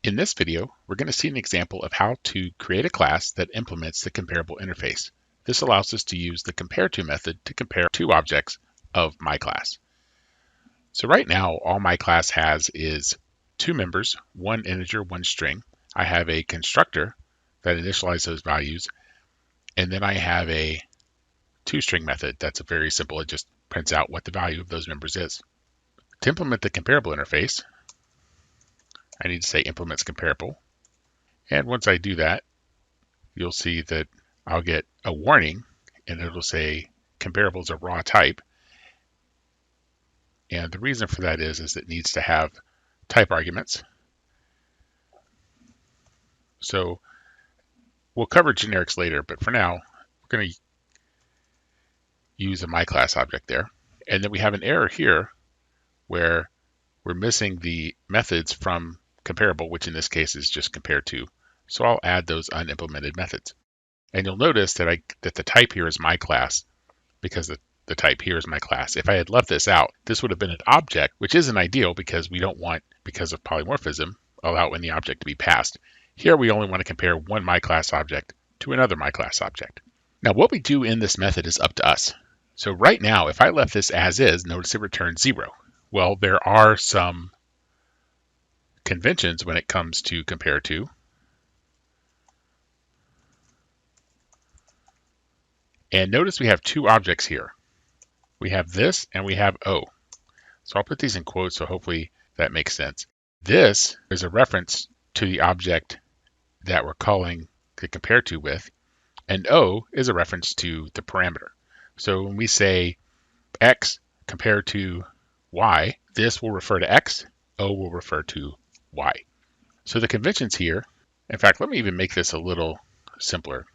In this video, we're going to see an example of how to create a class that implements the comparable interface. This allows us to use the compareTo method to compare two objects of my class. So right now, all my class has is two members, one integer, one string. I have a constructor that initializes those values, and then I have a toString method that's very simple. It just prints out what the value of those members is. To implement the comparable interface, I need to say implements comparable. And once I do that, you'll see that I'll get a warning and it'll say comparable is a raw type. And the reason for that is it needs to have type arguments. So we'll cover generics later, but for now, we're going to use a myClass object there. And then we have an error here where we're missing the methods from comparable, which in this case is just compareTo. So I'll add those unimplemented methods. And you'll notice that the type here is myClass because the type here is my class. If I had left this out, this would have been an object, which isn't ideal because we don't want, because of polymorphism, allow any object to be passed. Here we only want to compare one myClass object to another myClass object. Now what we do in this method is up to us. So right now, if I left this as is, notice it returns 0. Well, there are some conventions when it comes to compareTo. And notice we have two objects here. We have this and we have O. So I'll put these in quotes so hopefully that makes sense. This is a reference to the object that we're calling the compareTo with, and O is a reference to the parameter. So when we say X compared to Y, this will refer to X, O will refer to Y. So the conventions here, in fact, let me even make this a little simpler.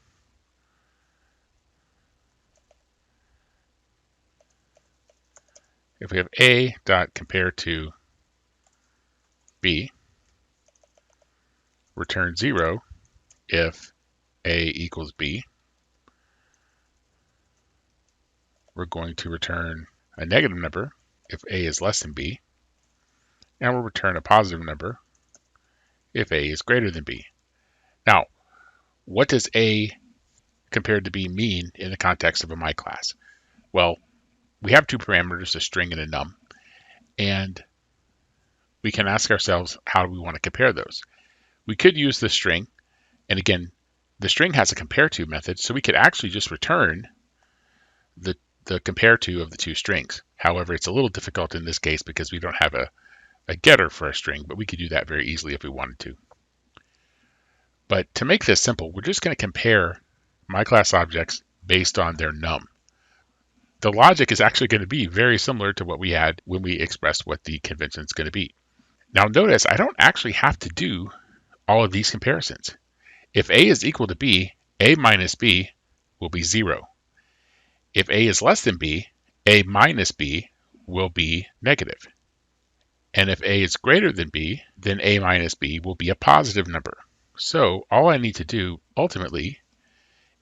If we have A dot compareTo B, return 0 if A equals B, we're going to return a negative number if A is less than B, and we'll return a positive number if A is greater than B. Now, what does A compared to B mean in the context of a myClass? Well, we have two parameters, a string and a num, and we can ask ourselves, how do we want to compare those? We could use the string, and again, the string has a compareTo method, so we could actually just return the compareTo of the two strings. However, it's a little difficult in this case because we don't have a getter for a string, but we could do that very easily if we wanted to. But to make this simple, we're just going to compare myClass objects based on their num. The logic is actually going to be very similar to what we had when we expressed what the convention is going to be. Now notice I don't actually have to do all of these comparisons. If A is equal to B, A minus B will be 0. If A is less than B, A minus B will be negative. And if A is greater than B, then A minus B will be a positive number. So all I need to do ultimately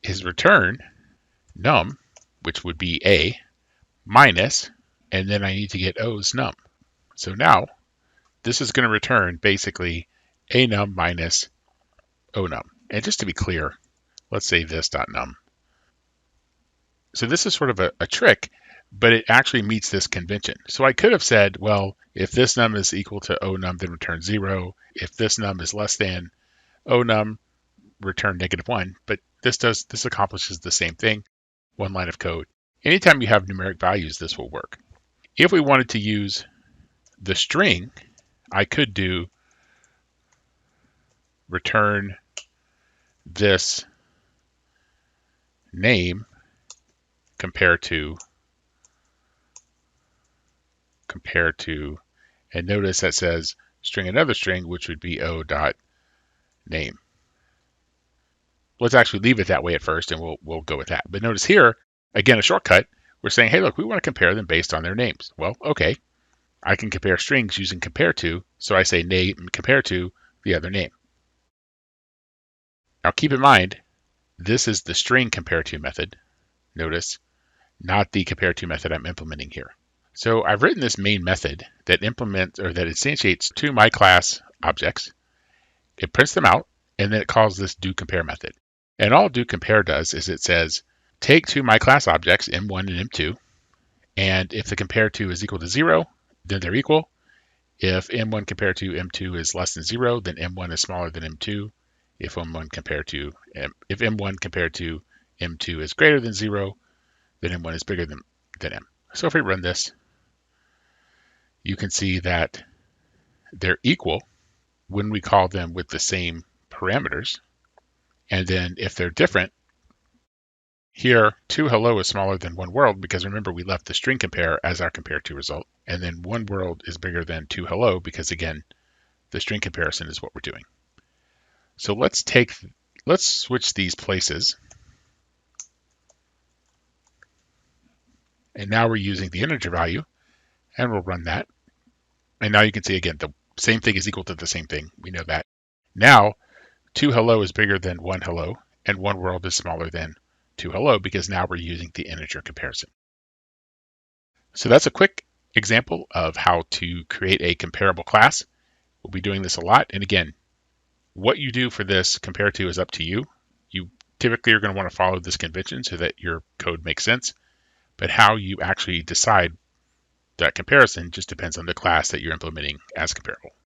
is return num, which would be A, minus, and then I need to get O's num. So now this is going to return basically A num minus O num. And just to be clear, let's say this dot num. So this is sort of a trick, but it actually meets this convention. So I could have said, well, if this num is equal to O num, then return 0. If this num is less than O num, return -1. But this accomplishes the same thing. One line of code. Anytime you have numeric values, this will work. If we wanted to use the string, I could do return this name compareTo, and notice that says string another string, which would be O dot name. Let's actually leave it that way at first, and we'll go with that. But notice here, again, a shortcut, we're saying, hey, look, we want to compare them based on their names. Well, okay, I can compare strings using compareTo, so I say name compareTo the other name. Now keep in mind, this is the string compareTo method, notice, not the compareTo method I'm implementing here. So I've written this main method that implements or that instantiates two myClass objects, it prints them out, and then it calls this doCompare method. And all doCompare does is it says, take two my class objects, M1 and M2, and if the compareTo is equal to 0, then they're equal. If M1 compared to M2 is less than 0, then M1 is smaller than M2. If M1 compared to M2 is greater than 0, then M1 is bigger than M. So if we run this, you can see that they're equal when we call them with the same parameters. And then if they're different, here 2 hello is smaller than 1 world, because remember we left the string compare as our compareTo result. And then 1 world is bigger than 2 hello, because again, the string comparison is what we're doing. So let's switch these places. And now we're using the integer value, and we'll run that. And now you can see again, the same thing is equal to the same thing. We know that. Now, 2 hello is bigger than 1 hello, and 1 world is smaller than 2 hello, because now we're using the integer comparison. So that's a quick example of how to create a comparable class. We'll be doing this a lot. And again, what you do for this compareTo is up to you. You typically are going to want to follow this convention so that your code makes sense. But how you actually decide that comparison just depends on the class that you're implementing as comparable.